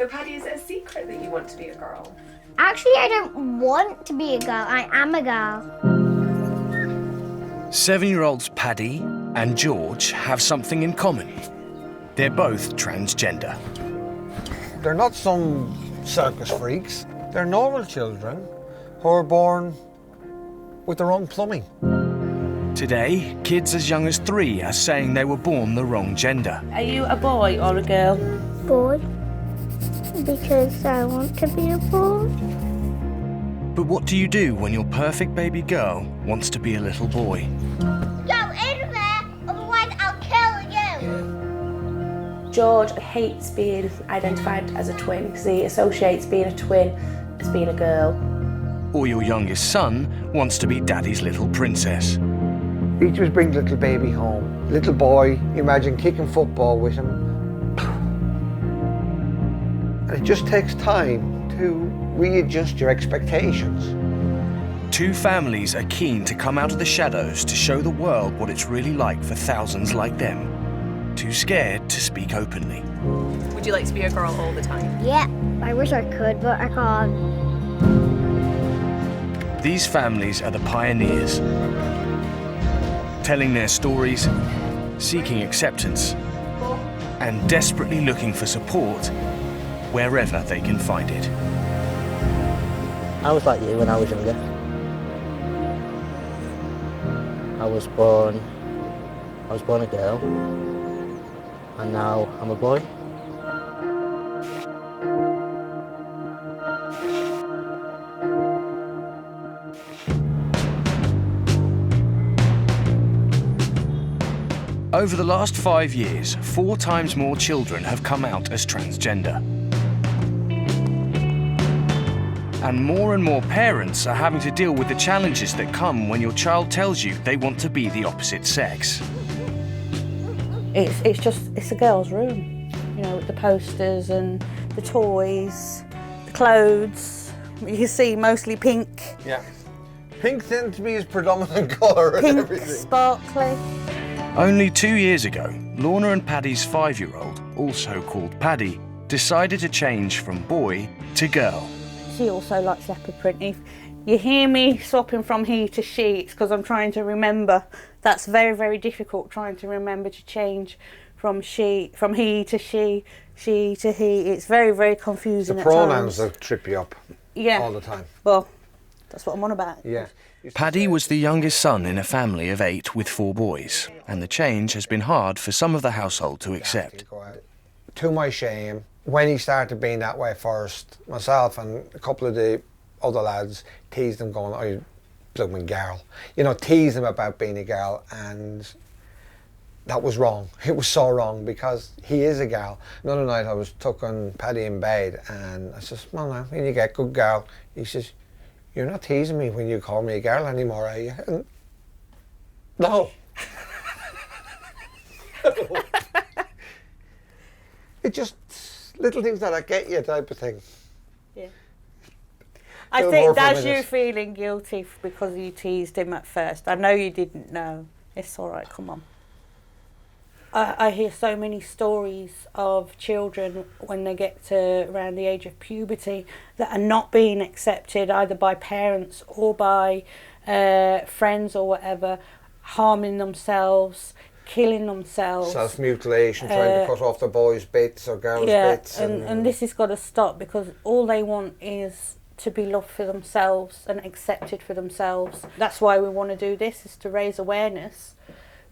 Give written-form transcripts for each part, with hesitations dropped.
So Paddy, is it a secret that you want to be a girl? Actually, I don't want to be a girl. I am a girl. 7-year-olds Paddy and George have something in common. They're both transgender. They're not some circus freaks. They're normal children who are born with their own plumbing. Today, kids as young as 3 are saying they were born the wrong gender. Are you a boy or a girl? Boy. Because I want to be a boy. But what do you do when your perfect baby girl wants to be a little boy? Go in there, otherwise I'll kill you. George hates being identified as a twin because he associates being a twin as being a girl. Or your youngest son wants to be daddy's little princess. He just brings little baby home. Little boy, imagine kicking football with him. And it just takes time to readjust your expectations. 2 families are keen to come out of the shadows to show the world what it's really like for thousands like them. Too scared to speak openly. Would you like to be a girl all the time? Yeah, I wish I could, but I can't. These families are the pioneers, telling their stories, seeking acceptance, and desperately looking for support wherever they can find it. I was like you when I was younger. I was born a girl, and now I'm a boy. Over the last 5 years, 4 times more children have come out as transgender. And more parents are having to deal with the challenges that come when your child tells you they want to be the opposite sex. It's a girl's room, you know, with the posters and the toys, the clothes. You can see mostly pink. Yeah. Pink tends to be his predominant colour and Pink, everything. sparkly. Only 2 years ago, Lorna and Paddy's 5-year-old, also called Paddy, decided to change from boy to girl. She also likes leopard print. If you hear me swapping from he to she, it's because I'm trying to remember. That's very, very difficult, trying to remember to change from he to she to he. It's very, very confusing The at pronouns times. that trip you up all the time. Well, that's what I'm on about. Yeah. Paddy was the youngest son in a family of 8 with 4 boys, and the change has been hard for some of the household to accept. To my shame, when he started being that way first, myself and a couple of the other lads teased him going, "Oh, you blooming girl." You know, teased him about being a girl, and that was wrong. It was so wrong because he is a girl. Another night I was tucking Paddy in bed and I says, "Well now, when you get good girl," he says, "You're not teasing me when you call me a girl anymore, are you?" And no. It just little things that I get you type of thing. Yeah. I think that's you feeling guilty because you teased him at first. I know you didn't know. It's all right, come on. I hear so many stories of children when they get to around the age of puberty that are not being accepted either by parents or by friends or whatever, harming themselves, killing themselves. Self-mutilation, trying to cut off the boys' bits or girls' bits. And this has got to stop because all they want is to be loved for themselves and accepted for themselves. That's why we want to do this, is to raise awareness,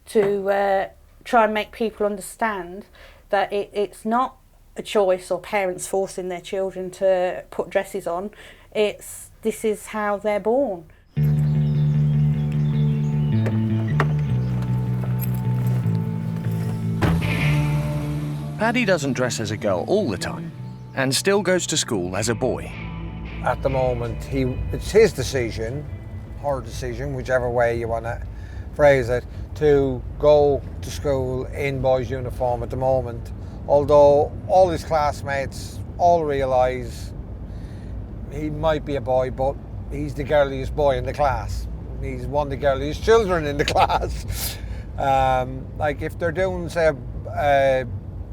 to try and make people understand that it's not a choice or parents forcing their children to put dresses on. This is how they're born. Paddy doesn't dress as a girl all the time and still goes to school as a boy. At the moment, it's his decision, her decision, whichever way you want to phrase it, to go to school in boys' uniform at the moment. Although all his classmates all realise he might be a boy, but he's the girliest boy in the class. He's one of the girliest children in the class. Like if they're doing, say,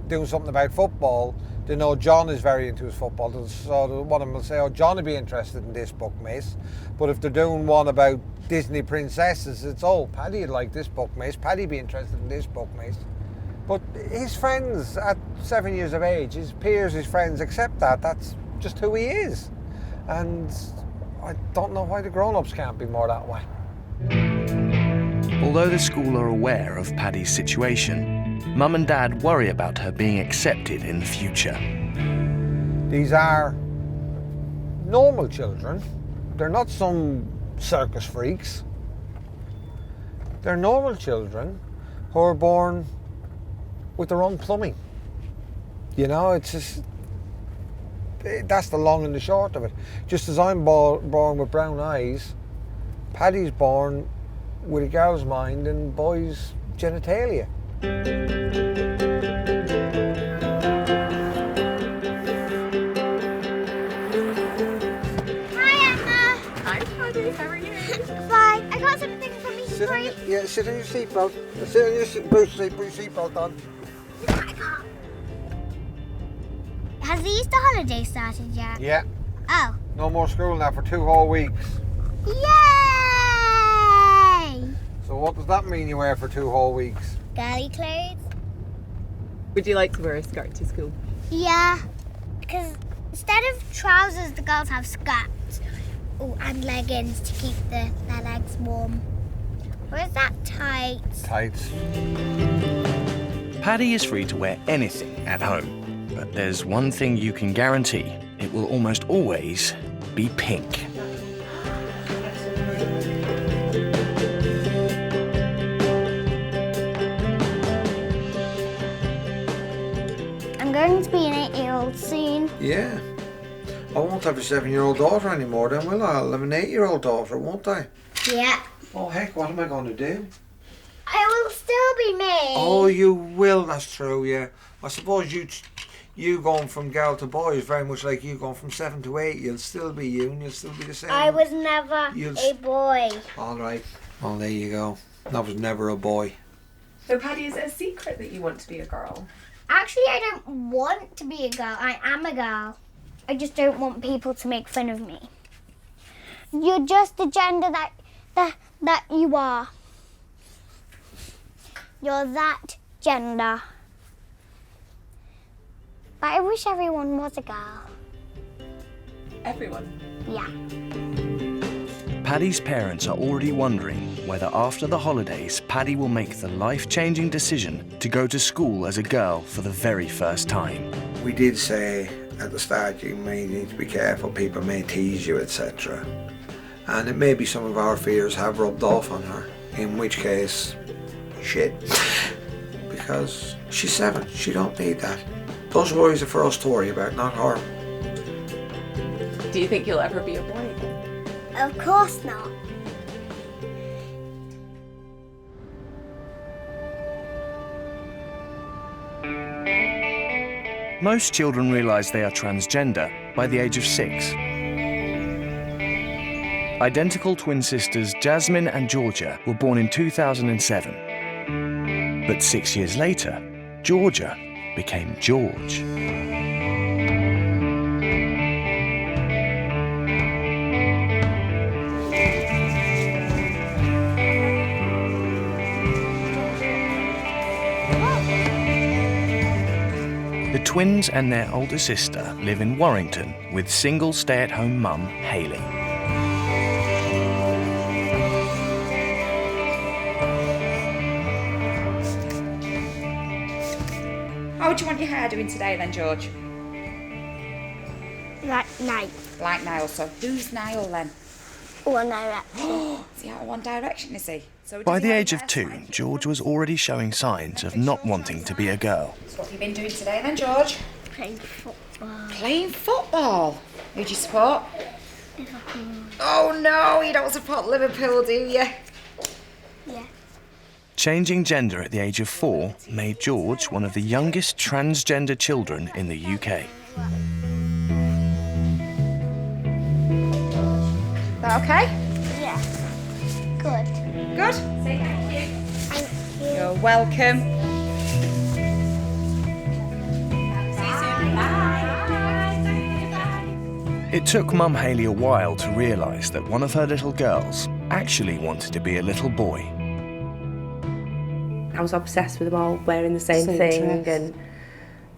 doing something about football, They know John is very into his football, so one of them will say, oh, John would be interested in this book, miss. But if they're doing one about Disney princesses, it's, oh, Paddy would like this book, miss. Paddy'd be interested in this book, miss. But his friends at 7 years of age, his peers, his friends accept that. That's just who he is. And I don't know why the grown-ups can't be more that way. Although the school are aware of Paddy's situation, Mum and Dad worry about her being accepted in the future. These are normal children. They're not some circus freaks. They're normal children who are born with their own plumbing. You know, it's just, that's the long and the short of it. Just as I'm born with brown eyes, Paddy's born with a girl's mind and boys' genitalia. Hi, Emma. Hi, Paddy. How are you? Bye. I got something for me. Sit on sit on your seatbelt. Sit on your put your seatbelt on. Has the Easter holiday started yet? Yeah. Oh. No more school now for 2 whole weeks. Yay! So what does that mean you wear for 2 whole weeks? Girly clothes? Would you like to wear a skirt to school? Yeah. Because instead of trousers, the girls have skirts. Oh, and leggings to keep their legs warm. Or is that tights? Tights. Paddy is free to wear anything at home, but there's one thing you can guarantee. It will almost always be pink. I'm going to be an 8-year-old soon. Yeah. I won't have a 7-year-old daughter anymore then, will I? I'll have an 8-year-old daughter, won't I? Yeah. Oh heck, what am I going to do? I will still be me. Oh, you will, that's true, yeah. I suppose you going from girl to boy is very much like you going from 7 to 8. You'll still be you and you'll still be the same. I was never a boy. All right. Well, there you go. I was never a boy. So, Paddy, is it a secret that you want to be a girl? Actually, I don't want to be a girl. I am a girl. I just don't want people to make fun of me. You're just the gender that you are. You're that gender. But I wish everyone was a girl. Everyone. Yeah. Paddy's parents are already wondering whether after the holidays, Paddy will make the life-changing decision to go to school as a girl for the very first time. We did say at the start you may need to be careful, people may tease you, etc. And it may be some of our fears have rubbed off on her, in which case, shit. Because she's 7, she don't need that. Those worries are for us to worry about, not her. Do you think you'll ever be a boy again? Of course not. Most children realise they are transgender by the age of 6. Identical twin sisters Jasmine and Georgia were born in 2007. But 6 years later, Georgia became George. The twins and their older sister live in Warrington with single stay-at-home mum, Hayley. How would you want your hair doing today then, George? Like night. Like Niall, so who's Niall then? One Direction. Is he out of One Direction, is he? So By does he the have age a of 2, hairstyle? George was already showing signs of not wanting to be a girl. So what have you been doing today then, George? Playing football. Playing football. Who do you support? Liverpool. Oh no, you don't support Liverpool, do you? Yeah. Changing gender at the age of 4 made George one of the youngest transgender children in the UK. That okay? Yeah. Good. Good. Say thank you. Thank you. You're welcome. See you soon. Bye. It took Mum Hayley a while to realise that one of her little girls actually wanted to be a little boy. I was obsessed with them all wearing the same thing, dress. and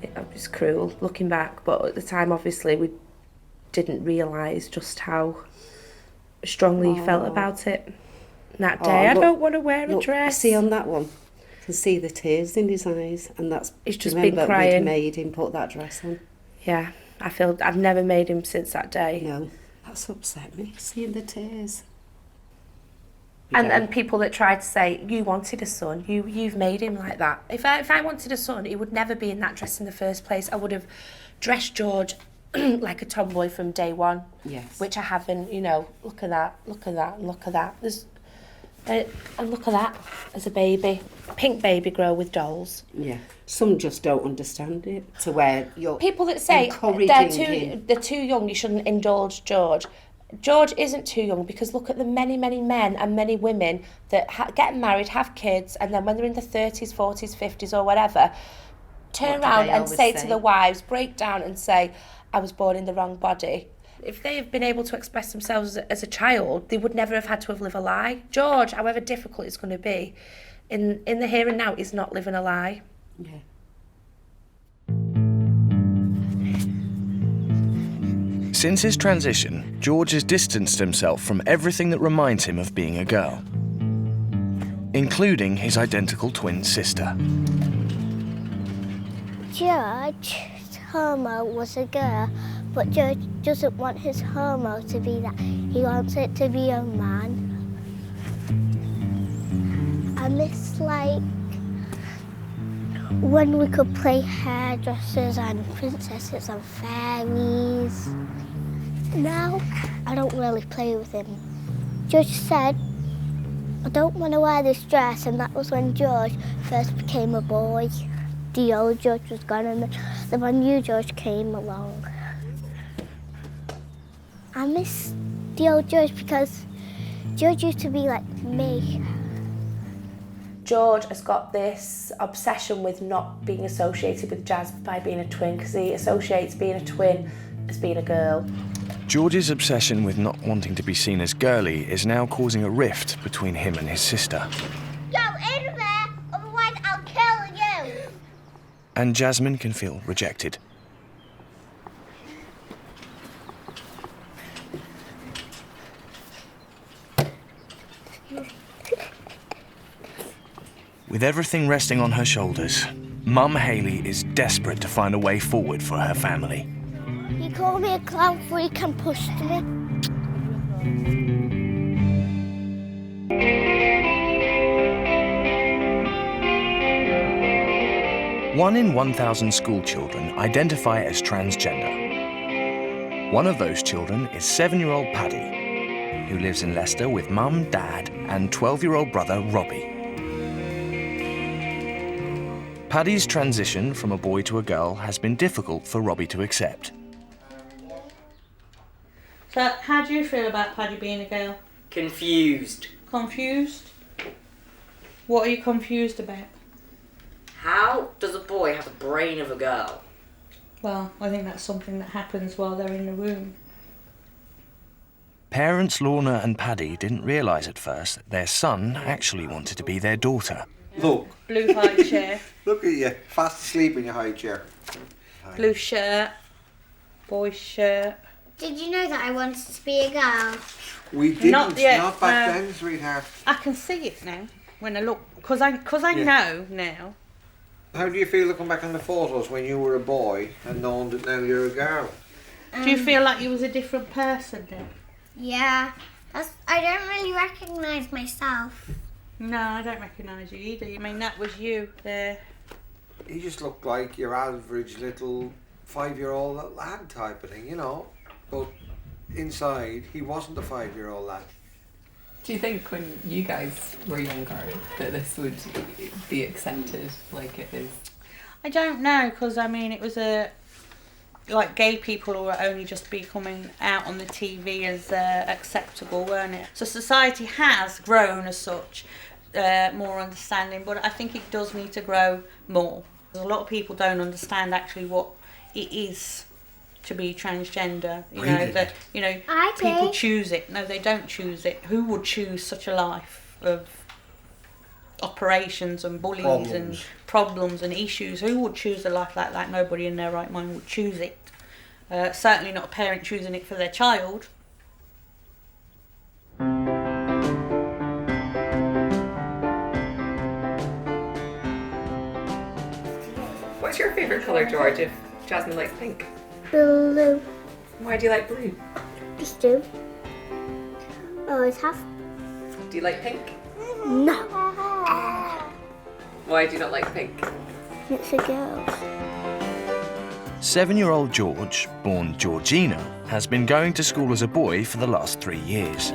it was cruel looking back, but at the time obviously we didn't realise just how strongly he felt about it that day. I don't want to wear a dress. See on that one, you can see the tears in his eyes, and that's He's just remember been crying. we'd made him put that dress on. Yeah, I feel I've never made him since that day. No, that's upset me, seeing the tears. And people that try to say, you wanted a son, you've made him like that. If I wanted a son, he would never be in that dress in the first place. I would have dressed George like a tomboy from day one. Yes. Which I haven't, you know, look at that, look at that, look at that. And look at that, as a baby. Pink baby girl with dolls. Yeah. Some just don't understand it, to where you're People that say encouraging they're too young, you shouldn't indulge George. George isn't too young, because look at the many, many men and many women that get married, have kids, and then when they're in their 30s, 40s, 50s or whatever, turn around and say to the wives, break down and say, I was born in the wrong body. If they have been able to express themselves as a child, they would never have had to have lived a lie. George, however difficult it's going to be, in the here and now, is not living a lie. Yeah. Since his transition, George has distanced himself from everything that reminds him of being a girl, including his identical twin sister. George's homo was a girl, but George doesn't want his homo to be that. He wants it to be a man. I miss, like, when we could play hairdressers and princesses and fairies. Now, I don't really play with him. George said, I don't want to wear this dress, and that was when George first became a boy. The old George was gone, and then the new George came along. I miss the old George because George used to be like me. George has got this obsession with not being associated with Jazz by being a twin, because he associates being a twin as being a girl. George's obsession with not wanting to be seen as girly is now causing a rift between him and his sister. Go in there, otherwise I'll kill you. And Jasmine can feel rejected. With everything resting on her shoulders, Mum Hayley is desperate to find a way forward for her family. You call me a clown freak and pushed me. One in 1,000 school children identify as transgender. One of those children is 7-year-old Paddy, who lives in Leicester with Mum, Dad, and 12-year-old brother Robbie. Paddy's transition from a boy to a girl has been difficult for Robbie to accept. So, how do you feel about Paddy being a girl? Confused. Confused? What are you confused about? How does a boy have the brain of a girl? Well, I think that's something that happens while they're in the womb. Parents Lorna and Paddy didn't realise at first that their son actually wanted to be their daughter. Look. Blue high chair. Look at you, fast asleep in your high chair. Blue shirt. Boy shirt. Did you know that I wanted to be a girl? We didn't, Not yet, not back no. then, sweetheart. I can see it now when I look, because I Yeah. know now. How do you feel looking back on the photos when you were a boy and knowing that now you're a girl? Do you feel like you was a different person then? Yeah. I don't really recognise myself. No, I don't recognise you either. I mean, that was you there. You just looked like your average little 5-year-old lad type of thing, you know. But inside, he wasn't a 5-year-old lad. Do you think when you guys were younger that this would be accepted like it is? I don't know, because I mean, it was like gay people were only just becoming out on the TV as acceptable, weren't it? So society has grown as such, more understanding, but I think it does need to grow more. A lot of people don't understand actually what it is to be transgender. You Really? know that people choose it. No, they don't choose it. Who would choose such a life of operations and bullies and problems and issues? Who would choose a life like that? Nobody in their right mind would choose it. Certainly not a parent choosing it for their child. What's your favourite colour, George, if Jasmine likes pink? Blue. Why do you like blue? Just do. Always have. Do you like pink? No. Why do you not like pink? It's a girl. 7-year-old George, born Georgina, has been going to school as a boy for the last 3 years.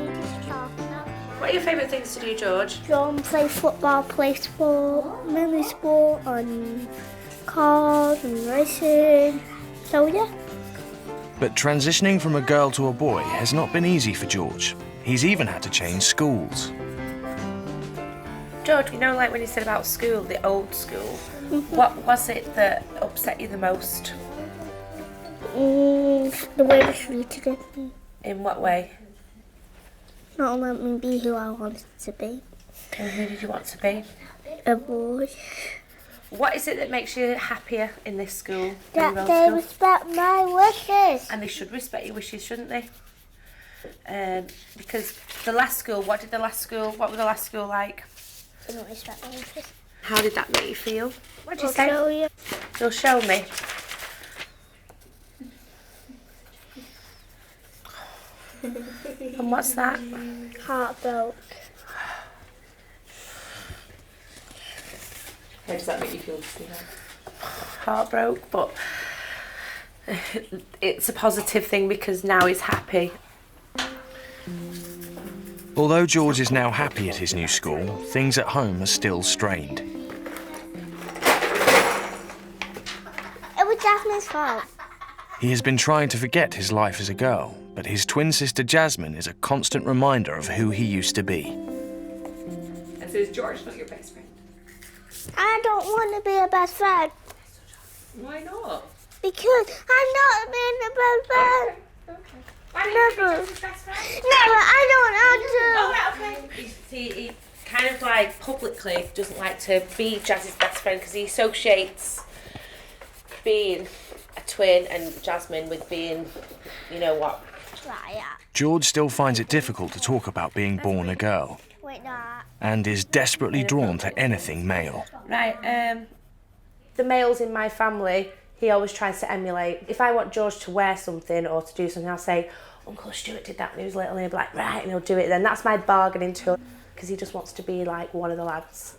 What are your favourite things to do, George? John, play football, play sport, mini sport, and cars and racing. So yeah. But transitioning from a girl to a boy has not been easy for George. He's even had to change schools. George, you know, like when you said about school, the old school, what was it that upset you the most? The way they treated it. In what way? Not let me be who I wanted to be. And who did you want to be? A boy. What is it that makes you happier in this school? That they respect my wishes. And they should respect your wishes, shouldn't they? Because the last school, what were the last school like? They don't respect my wishes. How did that make you feel? What did you I'll say? show you. You'll show me. And what's that? Heart broke. How does that make you feel to see that? Heartbroken, but it's a positive thing because now he's happy. Although George is now happy at his new school, things at home are still strained. It was Jasmine's fault. He has been trying to forget his life as a girl, but his twin sister Jasmine is a constant reminder of who he used to be. And so is George not your best friend? I don't want to be a best friend. Why not? Because I'm not being a best friend. Okay. Never. Never, I don't want to. He kind of like publicly doesn't like to be Jazz's best friend because he associates being a twin and Jasmine with being, you know what. Right, yeah. George still finds it difficult to talk about being born a girl Wait, no. and is desperately drawn to anything male. Right, the males in my family, he always tries to emulate. If I want George to wear something or to do something, I'll say, Uncle Stuart did that when he was little, and he'll be like, right, and he'll do it then. That's my bargaining tool, because he just wants to be like one of the lads.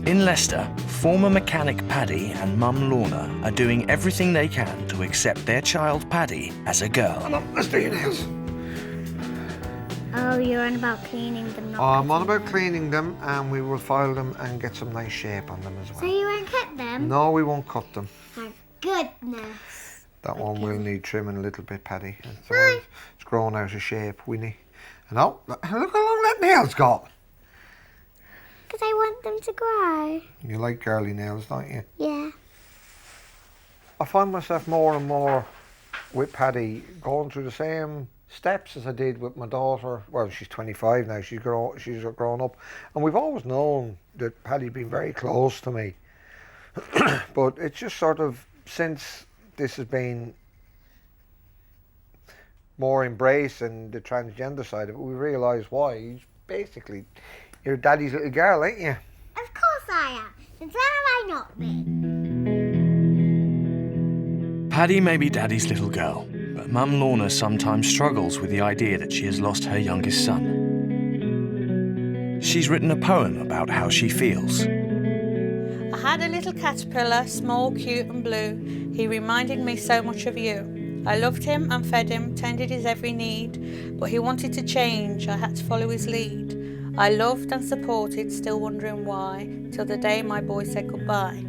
In Leicester, former mechanic Paddy and mum Lorna are doing everything they can to accept their child Paddy as a girl. Let's do your nails. Oh, you're on about cleaning them. I'm on about cleaning them, and we will file them and get some nice shape on them as well. So you won't cut them? No, we won't cut them. Thank goodness. That one will need trimming a little bit, Paddy. It's grown out of shape, Winnie. And oh, look how long that nail's got. Because I want them to grow. You like girly nails, don't you? Yeah. I find myself more and more with Paddy going through the same steps as I did with my daughter. Well, she's 25 now, she's grown up. And we've always known that Paddy's been very close to me. But it's just sort of, since this has been more embracing the transgender side of it, we realise why. He's basically your daddy's little girl, ain't you? Of course I am. Since when have I not been? Paddy may be Daddy's little girl, but Mum Lorna sometimes struggles with the idea that she has lost her youngest son. She's written a poem about how she feels. I had a little caterpillar, small, cute and blue. He reminded me so much of you. I loved him and fed him, tended his every need, but he wanted to change, I had to follow his lead. I loved and supported, still wondering why, till the day my boy said goodbye.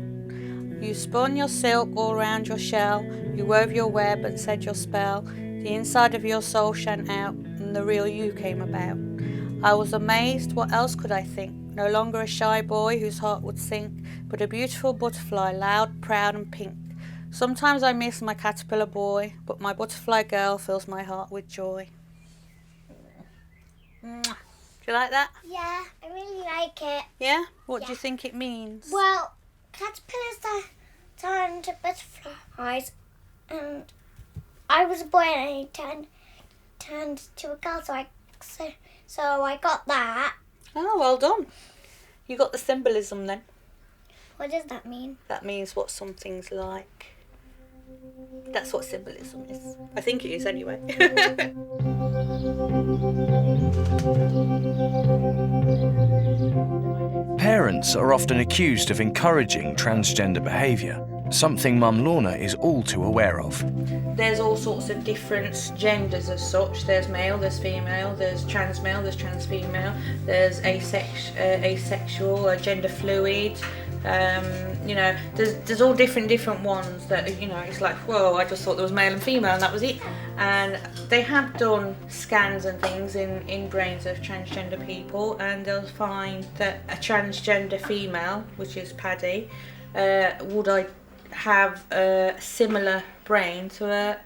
You spun your silk all round your shell, you wove your web and said your spell. The inside of your soul shone out, and and the real you came about. I was amazed, what else could I think? No longer a shy boy whose heart would sink, but a beautiful butterfly, loud, proud and pink. Sometimes I miss my caterpillar boy, but my butterfly girl fills my heart with joy. Mwah. Do you like that? Yeah, I really like it. Yeah? What do you think it means? Well, caterpillars turn to butterflies, and I was a boy and I turned to a girl, so I got that. Oh, well done. You got the symbolism then. What does that mean? That means what something's like. That's what symbolism is. I think it is anyway. Parents are often accused of encouraging transgender behaviour, something Mum Lorna is all too aware of. There's all sorts of different genders as such. There's male, there's female, there's trans male, there's trans female, there's asexual, gender fluid. You know, there's all different ones that, you know, it's like, whoa, I just thought there was male and female and that was it. And they have done scans and things in brains of transgender people, and they'll find that a transgender female, which is Paddy, would have a similar brain to a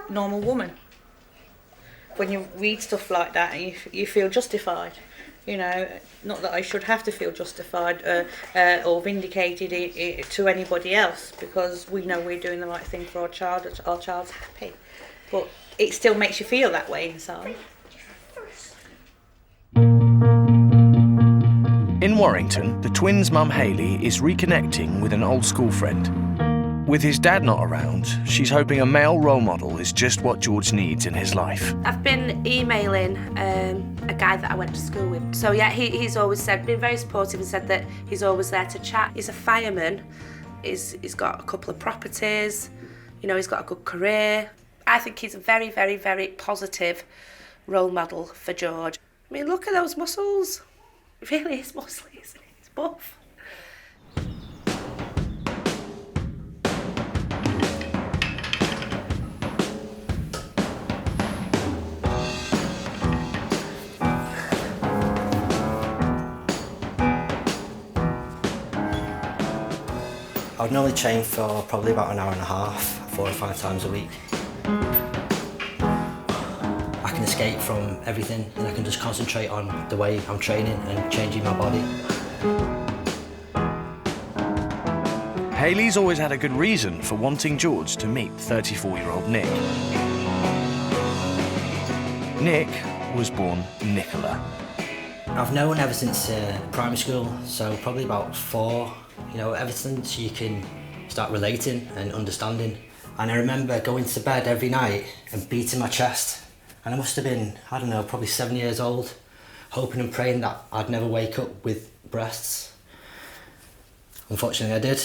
normal woman. When you read stuff like that, you feel justified. You know, not that I should have to feel justified or vindicated to anybody else, because we know we're doing the right thing for our child. Our child's happy, but it still makes you feel that way inside. In Warrington, the twins' mum Hayley is reconnecting with an old school friend. With his dad not around, she's hoping a male role model is just what George needs in his life. I've been emailing a guy that I went to school with. So yeah, he's always been very supportive and said that he's always there to chat. He's a fireman, he's got a couple of properties, you know, he's got a good career. I think he's a very, very, very positive role model for George. I mean, look at those muscles. It really is muscly, isn't it? It's buff. I would normally train for probably about an hour and a half, 4 or 5 times a week. I can escape from everything and I can just concentrate on the way I'm training and changing my body. Hayley's always had a good reason for wanting George to meet 34-year-old Nick. Nick was born Nicola. I've known ever since primary school, so probably about 4. You know, ever since you can start relating and understanding. And I remember going to bed every night and beating my chest. And I must have been, I don't know, probably 7 years old, hoping and praying that I'd never wake up with breasts. Unfortunately, I did.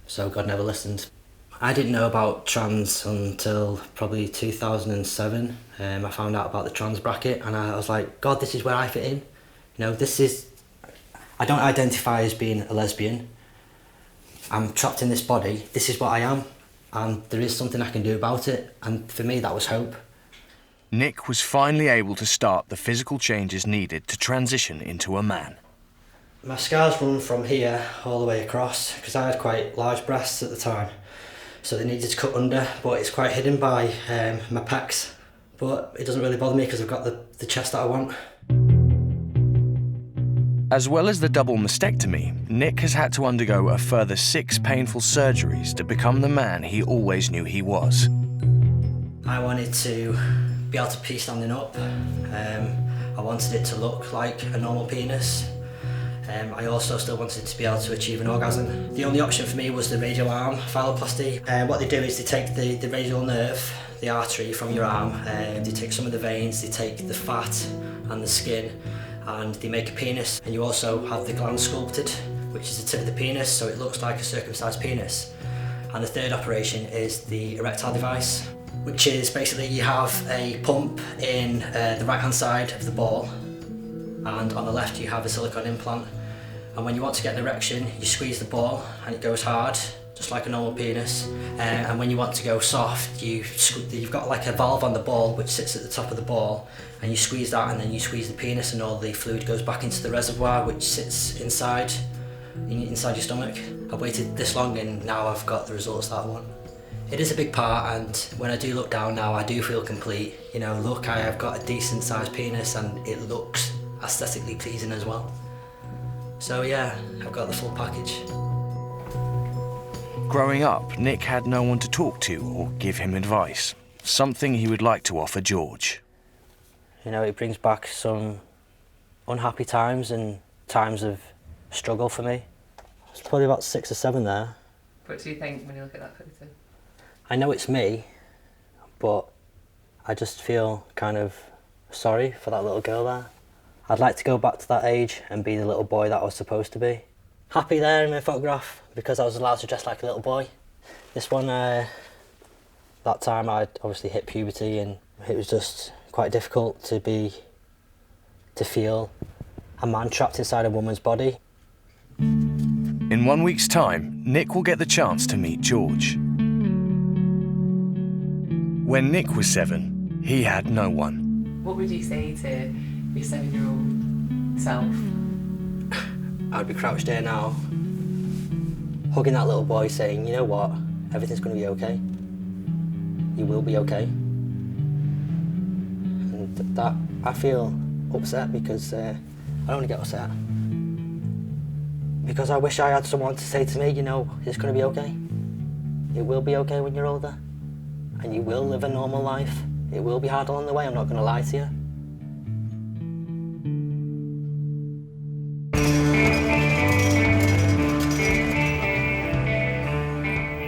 So God never listened. I didn't know about trans until probably 2007. I found out about the trans bracket and I was like, God, this is where I fit in. You know, I don't identify as being a lesbian. I'm trapped in this body. This is what I am, and there is something I can do about it. And for me, that was hope. Nick was finally able to start the physical changes needed to transition into a man. My scars run from here all the way across because I had quite large breasts at the time, so they needed to cut under, but it's quite hidden by my pecs. But it doesn't really bother me because I've got the chest that I want. As well as the double mastectomy, Nick has had to undergo a further 6 painful surgeries to become the man he always knew he was. I wanted to be able to pee standing up. I wanted it to look like a normal penis. I also still wanted to be able to achieve an orgasm. The only option for me was the radial arm phalloplasty. What they do is they take the radial nerve, the artery from your arm, they take some of the veins, they take the fat and the skin, and they make a penis. And you also have the gland sculpted, which is the tip of the penis, so it looks like a circumcised penis. And the third operation is the erectile device, which is basically you have a pump in the right hand side of the ball, and on the left you have a silicone implant. And when you want to get an erection, you squeeze the ball and it goes hard, just like a normal penis. And when you want to go soft, you've got like a valve on the ball which sits at the top of the ball, and you squeeze that, and then you squeeze the penis, and all the fluid goes back into the reservoir which sits inside your stomach. I've waited this long and now I've got the results that I want. It is a big part, and when I do look down now, I do feel complete. You know, look, I have got a decent sized penis and it looks aesthetically pleasing as well. So yeah, I've got the full package. Growing up, Nick had no one to talk to or give him advice, something he would like to offer George. You know, it brings back some unhappy times and times of struggle for me. It's probably about 6 or 7 there. What do you think when you look at that photo? I know it's me, but I just feel kind of sorry for that little girl there. I'd like to go back to that age and be the little boy that I was supposed to be. Happy there in my photograph because I was allowed to dress like a little boy. This one, that time I'd obviously hit puberty, and it was just quite difficult to feel a man trapped inside a woman's body. In 1 week's time, Nick will get the chance to meet George. When Nick was 7, he had no one. What would you say to your 7-year-old self? I'd be crouched there now, hugging that little boy, saying, you know what, everything's going to be okay. You will be okay. And that, I feel upset because I don't want to get upset. Because I wish I had someone to say to me, you know, it's going to be okay. It will be okay when you're older. And you will live a normal life. It will be hard along the way, I'm not going to lie to you.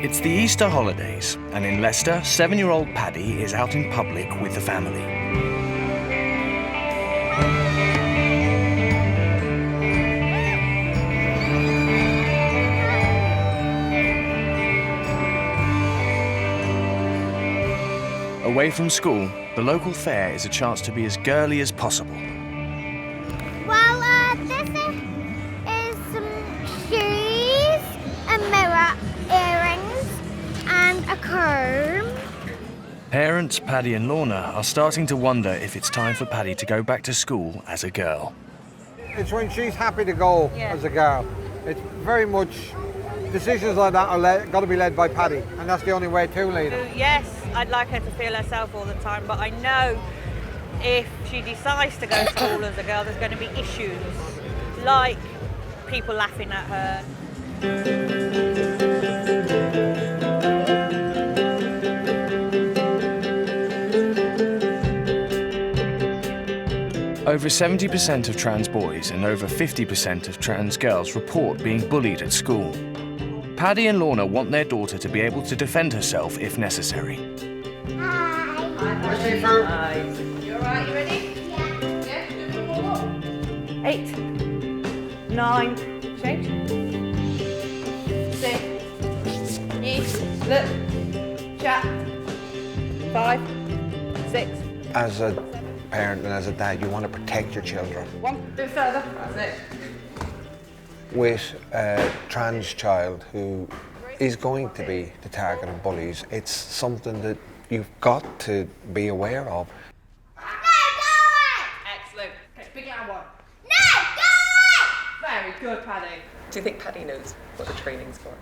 It's the Easter holidays, and in Leicester, 7-year-old Paddy is out in public with the family. Away from school, the local fair is a chance to be as girly as possible. Well, this is some shoes, a mirror, earrings, and a comb. Parents Paddy and Lorna are starting to wonder if it's time for Paddy to go back to school as a girl. It's when she's happy to go as a girl. It's very much, decisions like that are got to be led by Paddy, and that's the only way to lead her. Yes, I'd like her to feel herself all the time, but I know if she decides to go to school as a girl, there's going to be issues, like people laughing at her. Over 70% of trans boys and over 50% of trans girls report being bullied at school. Paddy and Lorna want their daughter to be able to defend herself if necessary. Hi. Hi. You alright? You ready? Yeah. Yeah? Do a warm up. 8, 9, change. 6. Eat. Look. Chat. 5, 6. As a parent and as a dad, you want to protect your children. 1. A bit further. That's it. With a trans child who is going to be the target of bullies, it's something that you've got to be aware of. Excellent. Okay, big loud one. No, go! Very good, Paddy. Do you think Paddy knows what the training's for?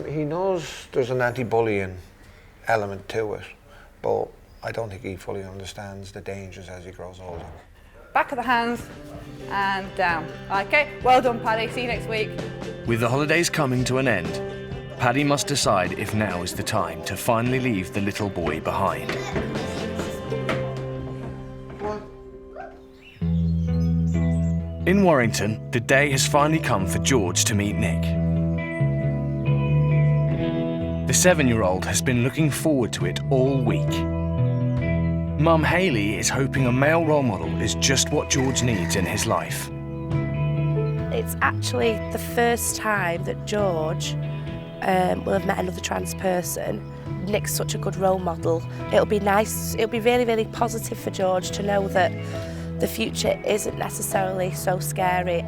He knows there's an anti-bullying element to it, but I don't think he fully understands the dangers as he grows older. Back of the hands and down. Okay, well done, Paddy. See you next week. With the holidays coming to an end, Paddy must decide if now is the time to finally leave the little boy behind. In Warrington, the day has finally come for George to meet Nick. The 7-year-old has been looking forward to it all week. Mum Hayley is hoping a male role model is just what George needs in his life. It's actually the first time that George will have met another trans person. Nick's such a good role model. It'll be nice, it'll be really, really positive for George to know that the future isn't necessarily so scary.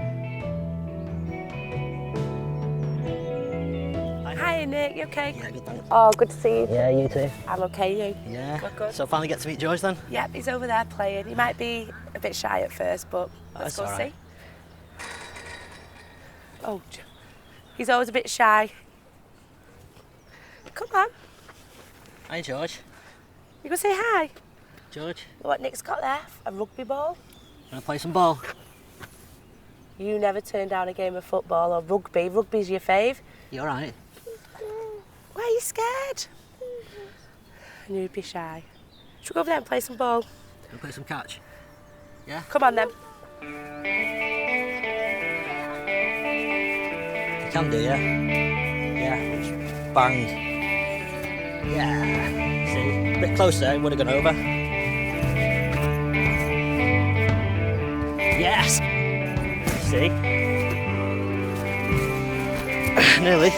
You okay? Yeah, good, thanks. Oh, good to see you. Yeah, you too. I'm okay, you? Yeah. Good. So finally get to meet George then? Yep, he's over there playing. He might be a bit shy at first, but let's go see. Oh, he's always a bit shy. Come on. Hi, George. You go say hi. George. What Nick's got there? A rugby ball. Wanna play some ball? You never turn down a game of football or rugby. Rugby's your fave. You alright? Why are you scared? I knew you'd be shy. Should we go over there and play some ball? Wanna play some catch? Yeah? Come on then. You can do, yeah? Yeah, just bang. Yeah. See? A bit closer, it would have gone over. Yes! See? Nearly.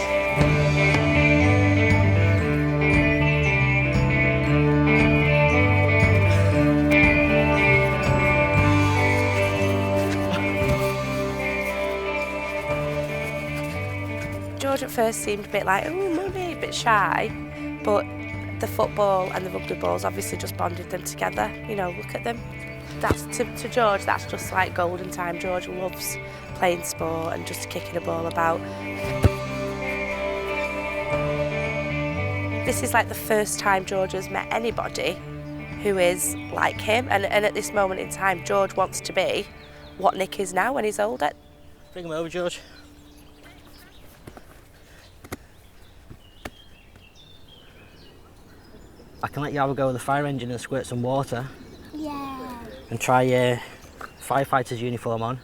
George at first seemed a bit like, oh, mummy, a bit shy, but the football and the rugby balls obviously just bonded them together. You know, look at them. That's to George, that's just like golden time. George loves playing sport and just kicking a ball about. This is like the first time George has met anybody who is like him, and at this moment in time, George wants to be what Nick is now when he's older. Bring him over, George. I can let you have a go with the fire engine and squirt some water. Yeah. And try your firefighter's uniform on.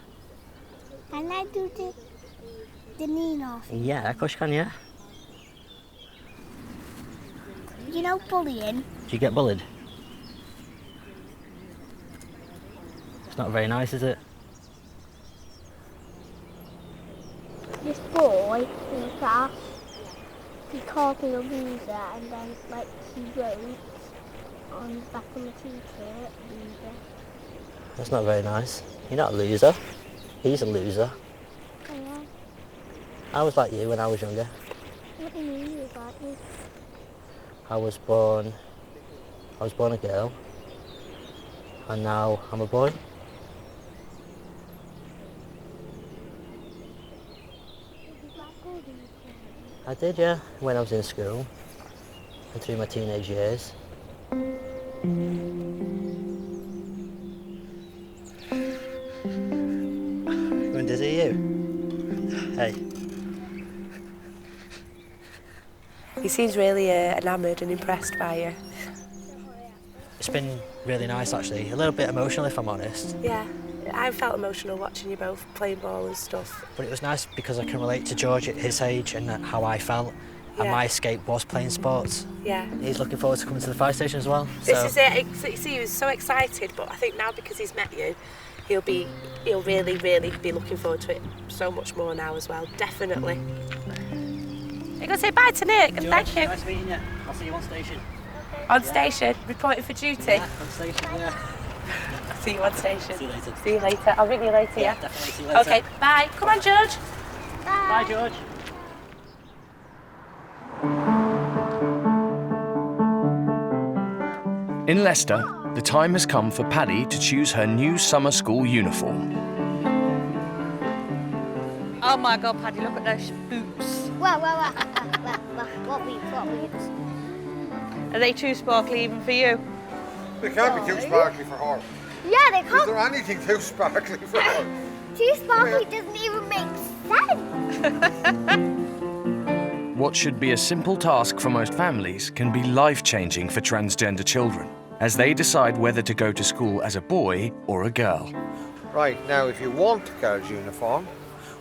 Can I do the knee off? Yeah, of course you can, yeah. You know bullying? Do you get bullied? It's not very nice, is it? This boy in the class, he called me a loser, and then like he wrote on the back of my t-shirt, loser. That's not very nice. You're not a loser. He's a loser. Oh, yeah. I was like you when I was younger. What do you mean you was like me? I was born a girl, and now I'm a boy. I did, yeah, when I was in school and through my teenage years. Going dizzy, you? Hey. He seems really enamoured and impressed by you. It's been really nice, actually. A little bit emotional, if I'm honest. Yeah, I felt emotional watching you both playing ball and stuff. But it was nice because I can relate to George at his age and how I felt. And my escape was playing sports. Yeah. He's looking forward to coming to the fire station as well. This is it. See, he was so excited, but I think now because he's met you, he'll really, really be looking forward to it so much more now as well. Definitely. You're going to say bye to Nick and George, thank you. Nice meeting you. I'll see you on station. On station, reporting for duty. Yeah, on station, yeah. See you on station. See you later. See you later. I'll ring you later, yeah? Definitely see you later. Okay, bye. Come on, George. Bye, George. In Leicester, the time has come for Paddy to choose her new summer school uniform. Oh my God, Paddy, look at those boots. What boots? Are they too sparkly even for you? They can't be too sparkly for her. Yeah, they Is can't. there anything too sparkly for her? Too sparkly doesn't even make sense. What should be a simple task for most families can be life-changing for transgender children as they decide whether to go to school as a boy or a girl. Right, now if you want a girl's uniform,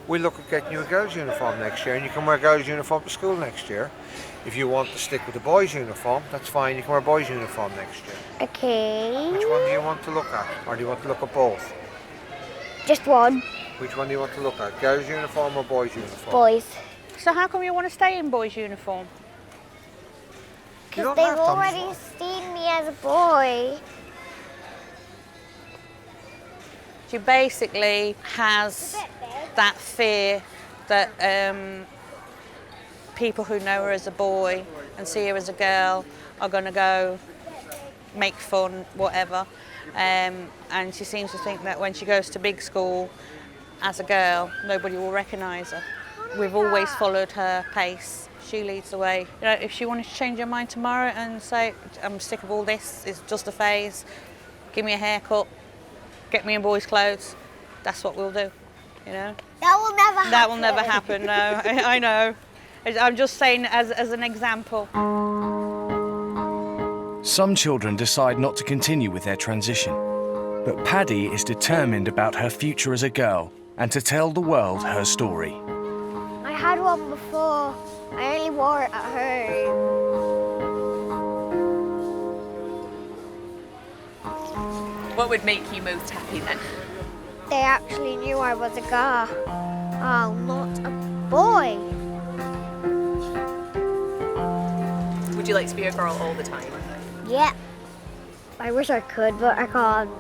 we'll look at getting you a girl's uniform next year and you can wear a girl's uniform to school next year. If you want to stick with the boy's uniform, that's fine, you can wear a boy's uniform next year. Okay. Which one do you want to look at? Or do you want to look at both? Just one. Which one do you want to look at? Girl's uniform or boy's uniform? Boys. So how come you want to stay in boys' uniform? Because they've already seen me as a boy. She basically has that fear that people who know her as a boy and see her as a girl are going to go make fun, whatever. And she seems to think that when she goes to big school as a girl, nobody will recognise her. We've always followed her pace. She leads the way. You know, if she wanted to change her mind tomorrow and say, I'm sick of all this, it's just a phase, give me a haircut, get me in boys' clothes, that's what we'll do, you know? That will never happen. That will never happen, no, I know. I'm just saying as an example. Some children decide not to continue with their transition, but Paddy is determined about her future as a girl and to tell the world her story. I had one before. I only wore it at home. What would make you most happy then? They actually knew I was a girl. Oh, not a boy. Would you like to be a girl all the time? Yeah. I wish I could, but I can't.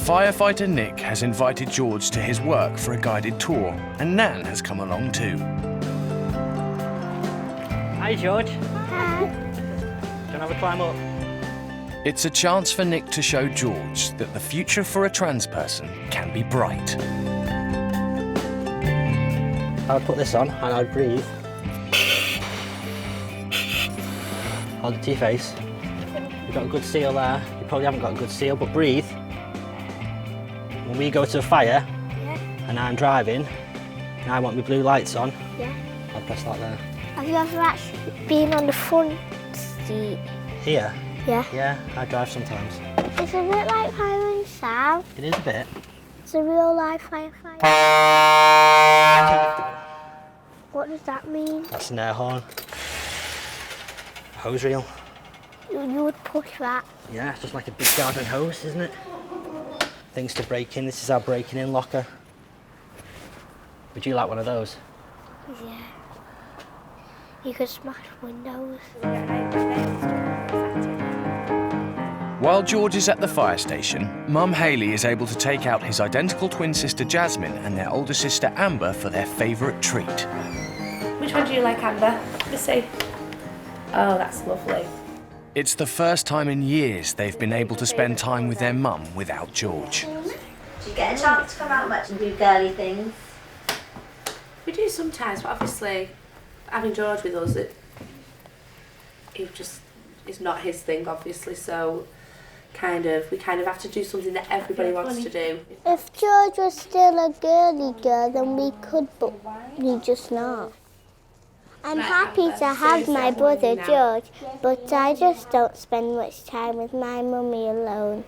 Firefighter Nick has invited George to his work for a guided tour, and Nan has come along too. Hi, George. Hi. Don't have a climb up. It's a chance for Nick to show George that the future for a trans person can be bright. I would put this on and I'd breathe. Hold it to your face. You've got a good seal there. You probably haven't got a good seal, but breathe. When we go to a fire and I'm driving and I want my blue lights on, I'll press that there. Have you ever actually been on the front seat? Here? Yeah. Yeah, I drive sometimes. It's a bit like Fire and Sound. It is a bit. It's a real life firefighter. What does that mean? That's an air horn. A hose reel. You would push that. Yeah, it's just like a big garden hose, isn't it? Things to break in. This is our breaking in locker. Would you like one of those? Yeah. You could smash windows. While George is at the fire station, Mum Hayley is able to take out his identical twin sister Jasmine and their older sister Amber for their favourite treat. Which one do you like, Amber? Let's see. Oh, that's lovely. It's the first time in years they've been able to spend time with their mum without George. Do you get a chance to come out much and do girly things? We do sometimes, but obviously having George with us, it's not his thing, obviously, so we kind of have to do something that everybody wants to do. If George was still a girly girl, then we could, but we just not. I'm happy to have my brother George, but I just don't spend much time with my mummy alone.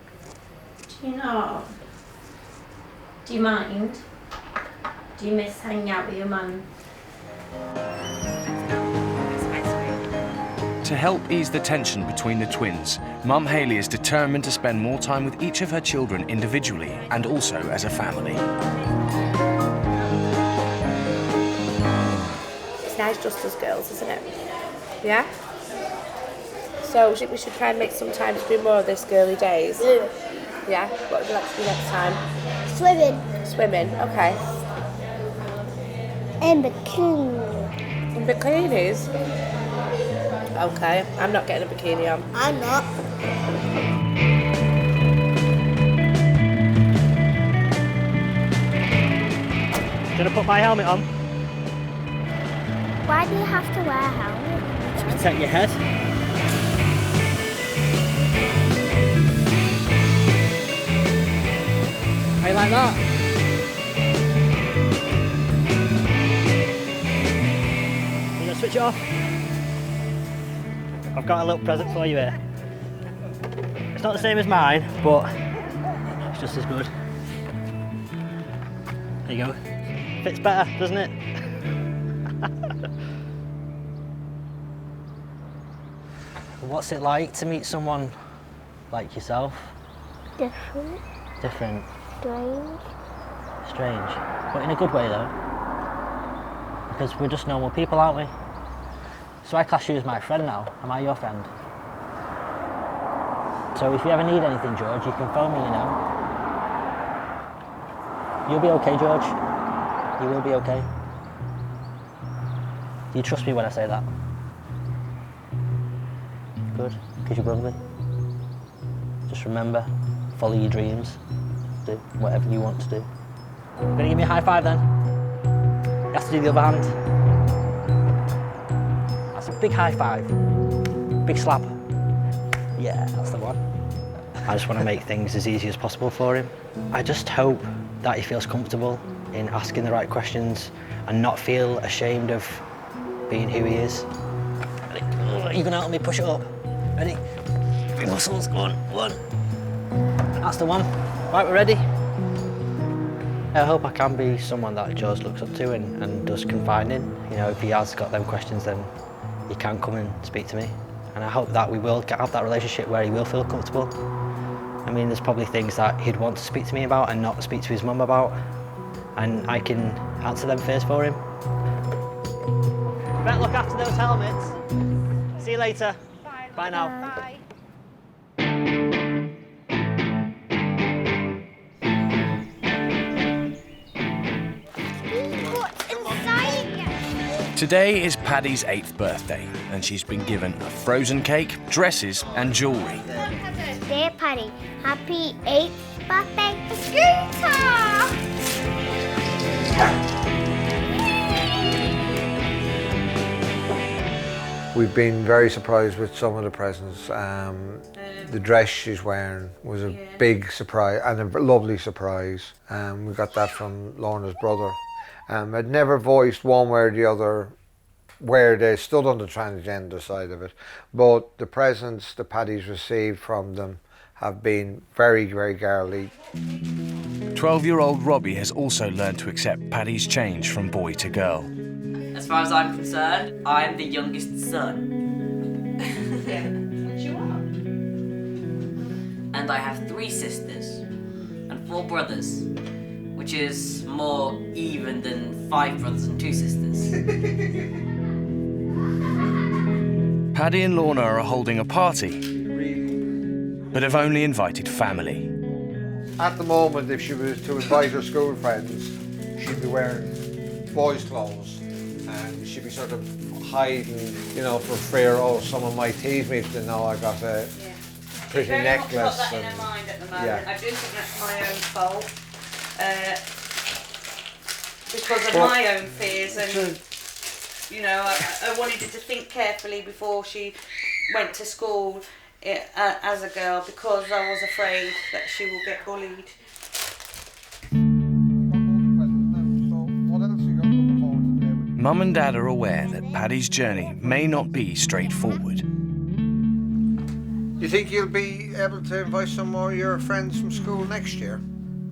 Do you not? Do you mind? Do you miss hanging out with your mum? To help ease the tension between the twins, Mum Hayley is determined to spend more time with each of her children individually and also as a family. It's nice just as girls, isn't it? Yeah? So we should try and make some time to do more of this girly days. Yeah? What would you like to do next time? Swimming. Swimming, okay. In bikini. In bikinis? Okay, I'm not getting a bikini on. I'm not. Do you want to put my helmet on? Why do you have to wear a helmet? To protect your head. How you like that? You gonna switch it off? I've got a little present for you here. It's not the same as mine, but it's just as good. There you go. Fits better, doesn't it? What's it like to meet someone like yourself? Different. Different. Strange. Strange. But in a good way though. Because we're just normal people, aren't we? So I class you as my friend now. Am I your friend? So if you ever need anything, George, you can phone me, you know. You'll be okay, George. You will be okay. Do you trust me when I say that? Good, because you're lovely. Just remember, follow your dreams. Do whatever you want to do. Gonna give me a high five then? You have to do the other hand. That's a big high five. Big slap. Yeah, that's the one. I just want to make things as easy as possible for him. I just hope that he feels comfortable in asking the right questions and not feel ashamed of being who he is. Ready? You gonna help me push it up? Ready? Big muscles, go on, one. That's the one. Right, we're ready. I hope I can be someone that George looks up to and does confide in. You know, if he has got them questions, then he can come and speak to me. And I hope that we will have that relationship where he will feel comfortable. I mean, there's probably things that he'd want to speak to me about and not speak to his mum about. And I can answer them first for him. Better look after those helmets. See you later. Bye. Bye now. Bye. Today is Paddy's 8th birthday, and she's been given a frozen cake, dresses, and jewellery. Dear Paddy, happy 8th birthday, scooter! We've been very surprised with some of the presents. The dress she's wearing was a big surprise and a lovely surprise. We got that from Lorna's brother. I'd never voiced one way or the other where they stood on the transgender side of it, but the presents that Paddy's received from them have been very, very girly. 12-year-old Robbie has also learned to accept Paddy's change from boy to girl. As far as I'm concerned, I'm the youngest son. Yeah, which you are. And I have 3 sisters and 4 brothers, which is more even than 5 brothers and 2 sisters. Paddy and Lorna are holding a party, but have only invited family. At the moment, if she was to invite her school friends, she'd be wearing boys' clothes and she'd be sort of hiding, you know, for fear, oh, someone might tease me if they know I got a pretty necklace. She's very much got that in her mind at the moment. Yeah. I do think that's my own fault. Because of my own fears, and you know, I wanted her to think carefully before she went to school as a girl, because I was afraid that she will get bullied. Mum and Dad are aware that Paddy's journey may not be straightforward. Do you think you'll be able to invite some more of your friends from school next year?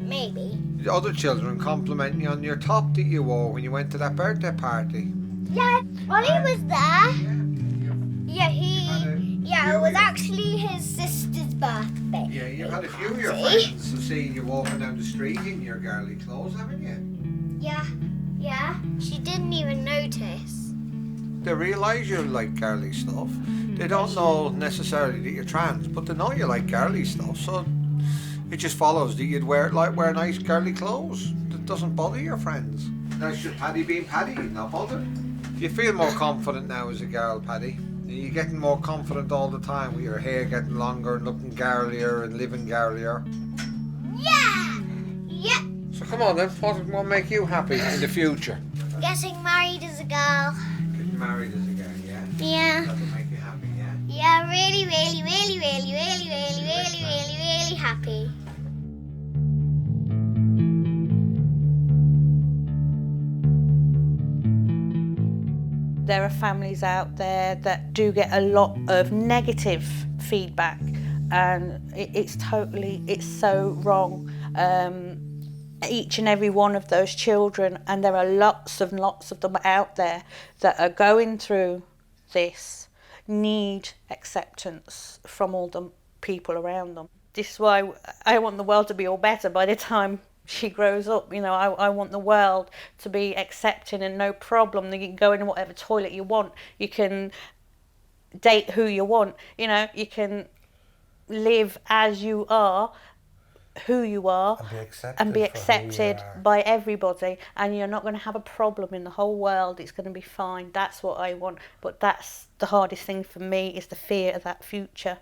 Maybe. The other children compliment you on your top that you wore when you went to that birthday party. Yeah, Ollie was there. Yeah, it was actually his sister's birthday. Yeah, you've had a few of your friends have seen you walking down the street in your girly clothes, haven't you? Yeah. She didn't even notice. They realise you like girly stuff. They don't know necessarily that you're trans, but they know you like girly stuff, so it just follows that you'd wear nice girly clothes. That doesn't bother your friends. That's just Paddy being Paddy, not bothered. You feel more confident now as a girl, Paddy. You're getting more confident all the time with your hair getting longer and looking girlier and living girlier. Yeah! So come on then, what will make you happy in the future? Getting married as a girl. Getting married as a girl, yeah? Yeah. That'll make you happy, yeah? Yeah, really happy. There are families out there that do get a lot of negative feedback, and it's so wrong. Each and every one of those children, and there are lots of them out there that are going through this, need acceptance from all the people around them. This is why I want the world to be all better by the time she grows up. You know, I want the world to be accepting and no problem. You can go in whatever toilet you want. You can date who you want. You know, you can live as you are, who you are, and be accepted by everybody, and you're not going to have a problem in the whole world. It's going to be fine. That's what I want. But that's the hardest thing for me, is the fear of that future,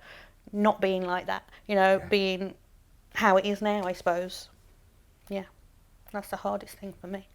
not being like that, you know, being how it is now, I suppose. Yeah, that's the hardest thing for me.